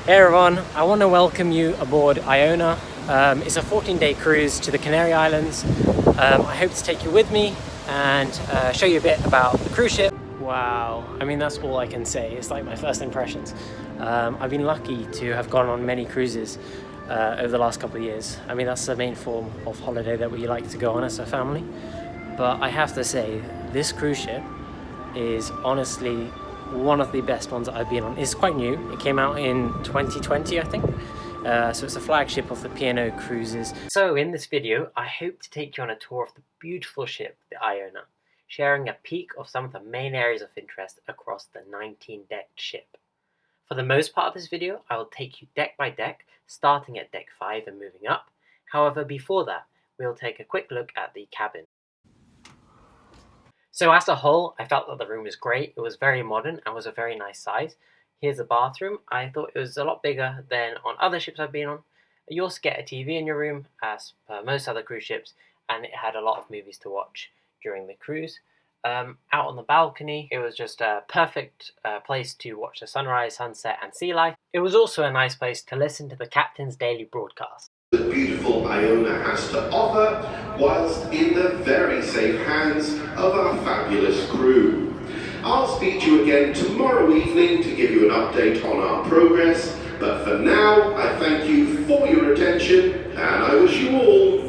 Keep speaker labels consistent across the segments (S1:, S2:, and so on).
S1: Hey everyone, I want to welcome you aboard Iona. It's a 14-day cruise to the Canary Islands. I hope to take you with me and show you a bit about the cruise ship. Wow, I mean that's all I can say. It's like my first impressions. I've been lucky to have gone on many cruises over the last couple of years. I mean that's the main form of holiday that we like to go on as a family. But I have to say, this cruise ship is honestly one of the best ones that I've been on. It's quite new. It came out in 2020, I think. So it's a flagship of the P&O Cruises. So in this video, I hope to take you on a tour of the beautiful ship, the Iona, sharing a peek of some of the main areas of interest across the 19-decked ship. For the most part of this video, I will take you deck by deck, starting at deck 5 and moving up. However, before that, we'll take a quick look at the cabin. So as a whole, I felt that the room was great. It was very modern and was a very nice size. Here's the bathroom. I thought it was a lot bigger than on other ships I've been on. You also get a TV in your room, as per most other cruise ships, and it had a lot of movies to watch during the cruise. Out on the balcony, it was just a perfect place to watch the sunrise, sunset, and sea life. It was also a nice place to listen to the captain's daily broadcast.
S2: The beautiful Iona has to offer, whilst in the very safe hands of our fabulous crew. I'll speak to you again tomorrow evening to give you an update on our progress, but for now I thank you for your attention and I wish you all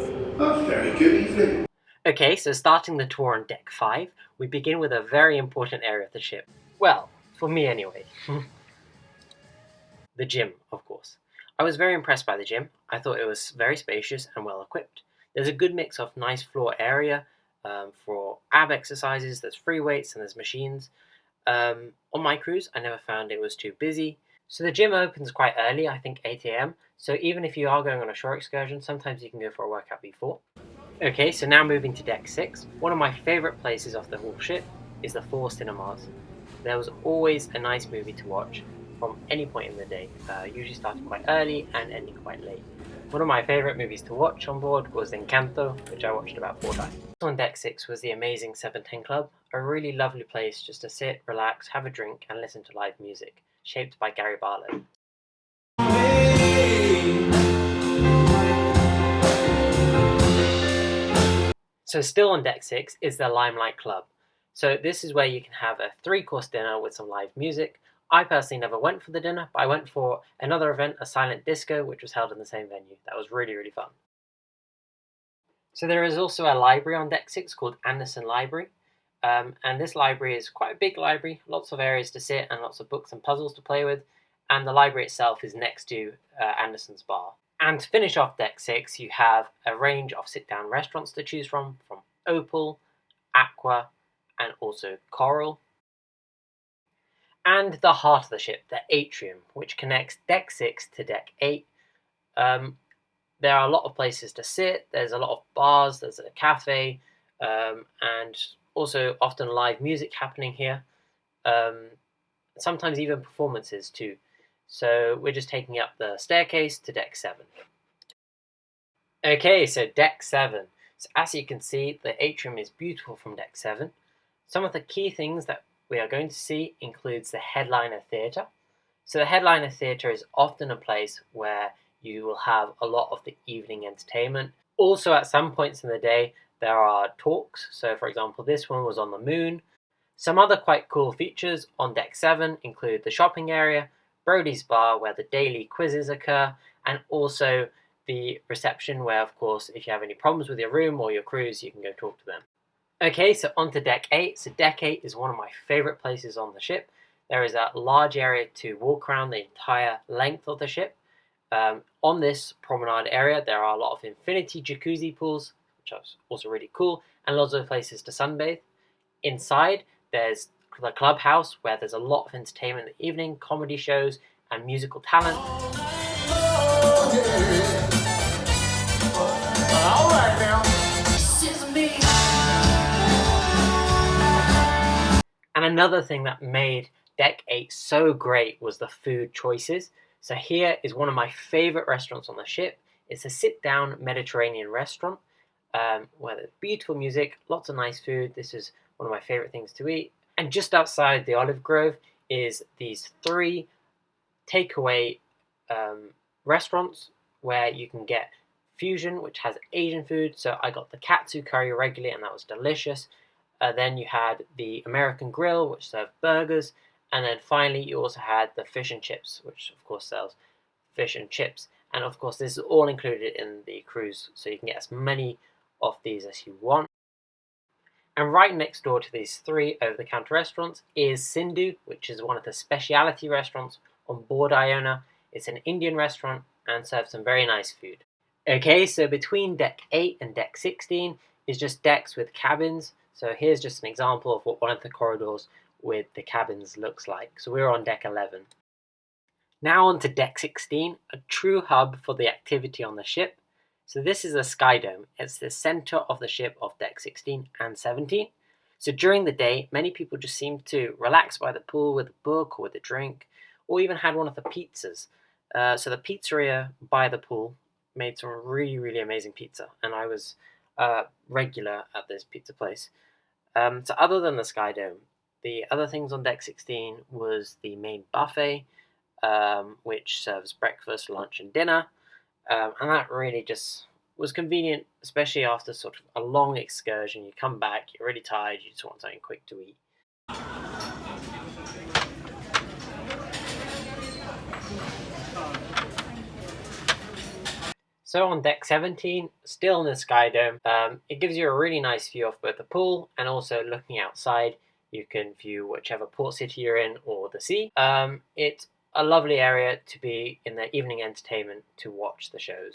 S2: a very good evening.
S1: Okay, so starting the tour on deck 5, we begin with a very important area of the ship. Well, for me anyway. The gym, of course. I was very impressed by the gym. I thought it was very spacious and well equipped. There's a good mix of nice floor area for ab exercises, there's free weights and there's machines. On my cruise, I never found it was too busy. So the gym opens quite early, I think 8 a.m. So even if you are going on a shore excursion, sometimes you can go for a workout before. Okay, so now moving to deck 6. One of my favourite places off the whole ship is the 4 cinemas. There was always a nice movie to watch from any point in the day, usually starting quite early and ending quite late. One of my favourite movies to watch on board was Encanto, which I watched about 4 times. On deck 6 was the amazing 710 Club, a really lovely place just to sit, relax, have a drink and listen to live music, shaped by Gary Barlow. So still on deck 6 is the Limelight Club. So this is where you can have a 3-course dinner with some live music. I personally never went for the dinner, but I went for another event, a silent disco, which was held in the same venue. That was really, really fun. So there is also a library on deck 6 called Anderson Library. And this library is quite a big library, lots of areas to sit and lots of books and puzzles to play with. And the library itself is next to Anderson's bar. And to finish off deck 6, you have a range of sit-down restaurants to choose from Opal, Aqua, and also Coral. And the heart of the ship, the atrium, which connects deck 6 to deck 8. There are a lot of places to sit, there's a lot of bars, there's a cafe, and also often live music happening here. Sometimes even performances too. So we're just taking up the staircase to deck 7. Okay, so deck 7. So as you can see, the atrium is beautiful from deck 7. Some of the key things that we are going to see includes the headliner theatre. So the headliner theatre is often a place where you will have a lot of the evening entertainment. Also at some points in the day there are talks. So for example, this one was on the moon. Some other quite cool features on deck 7 include the shopping area, Brody's bar where the daily quizzes occur, and also the reception where, of course, if you have any problems with your room or your cruise, you can go talk to them. Okay, so on to deck 8. So deck 8 is one of my favourite places on the ship. There is a large area to walk around the entire length of the ship. On this promenade area, there are a lot of infinity jacuzzi pools, which are also really cool, and lots of places to sunbathe. Inside, there's the clubhouse, where there's a lot of entertainment in the evening, comedy shows, and musical talent. All right now. And another thing that made deck 8 so great was the food choices. So here is one of my favorite restaurants on the ship. It's a sit-down Mediterranean restaurant where there's beautiful music, lots of nice food. This is one of my favorite things to eat. And just outside the olive grove is these 3 takeaway restaurants where you can get fusion, which has Asian food. So I got the katsu curry regularly, and that was delicious. Then you had the American Grill, which served burgers. And then finally, you also had the fish and chips, which of course sells fish and chips. And of course, this is all included in the cruise, so you can get as many of these as you want. And right next door to these three over-the-counter restaurants is Sindhu, which is one of the specialty restaurants on board Iona. It's an Indian restaurant and serves some very nice food. Okay, so between deck 8 and deck 16 is just decks with cabins. So here's just an example of what one of the corridors with the cabins looks like. So we're on deck 11. Now on to deck 16, a true hub for the activity on the ship. So this is a sky dome. It's the center of the ship of deck 16 and 17. So during the day, many people just seem to relax by the pool with a book or with a drink, or even had one of the pizzas. So the pizzeria by the pool made some really, really amazing pizza, and I was regular at this pizza place. So other than the sky dome, the other things on deck 16 was the main buffet, which serves breakfast, lunch, and dinner. And that really just was convenient, especially after sort of a long excursion. You come back, you're really tired, you just want something quick to eat. So on deck 17, still in the Sky Dome, it gives you a really nice view of both the pool and also looking outside. You can view whichever port city you're in or the sea. It's a lovely area to be in the evening entertainment to watch the shows.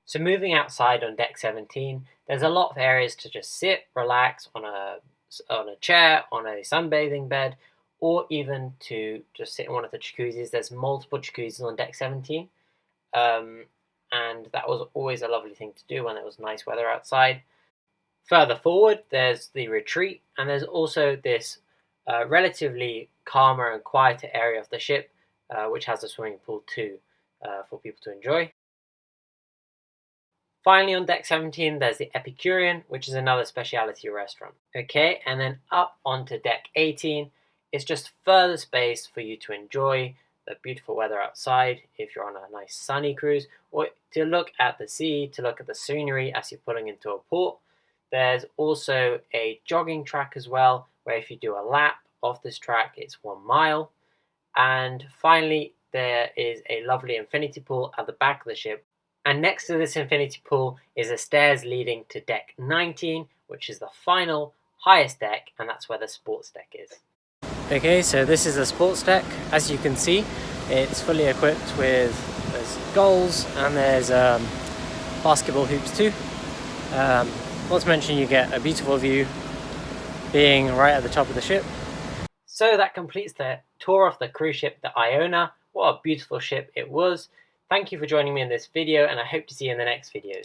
S1: So moving outside on deck 17, there's a lot of areas to just sit, relax on a chair, on a sunbathing bed, or even to just sit in one of the jacuzzis. There's multiple jacuzzis on deck 17. And that was always a lovely thing to do when it was nice weather outside. Further forward, there's the retreat, and there's also this relatively calmer and quieter area of the ship, which has a swimming pool too, for people to enjoy. Finally, on deck 17, there's the Epicurean, which is another specialty restaurant. Okay, and then up onto deck 18, it's just further space for you to enjoy the beautiful weather outside if you're on a nice sunny cruise, or to look at the sea, to look at the scenery as you're pulling into a port. There's also a jogging track as well, where if you do a lap of this track, it's 1 mile. And finally, there is a lovely infinity pool at the back of the ship. And next to this infinity pool is the stairs leading to deck 19, which is the final, highest deck, and that's where the sports deck is. Okay, so this is the sports deck. As you can see, it's fully equipped with there's goals and there's basketball hoops too. Not to mention you get a beautiful view being right at the top of the ship. So that completes the tour of the cruise ship, the Iona. What a beautiful ship it was. Thank you for joining me in this video, and I hope to see you in the next videos.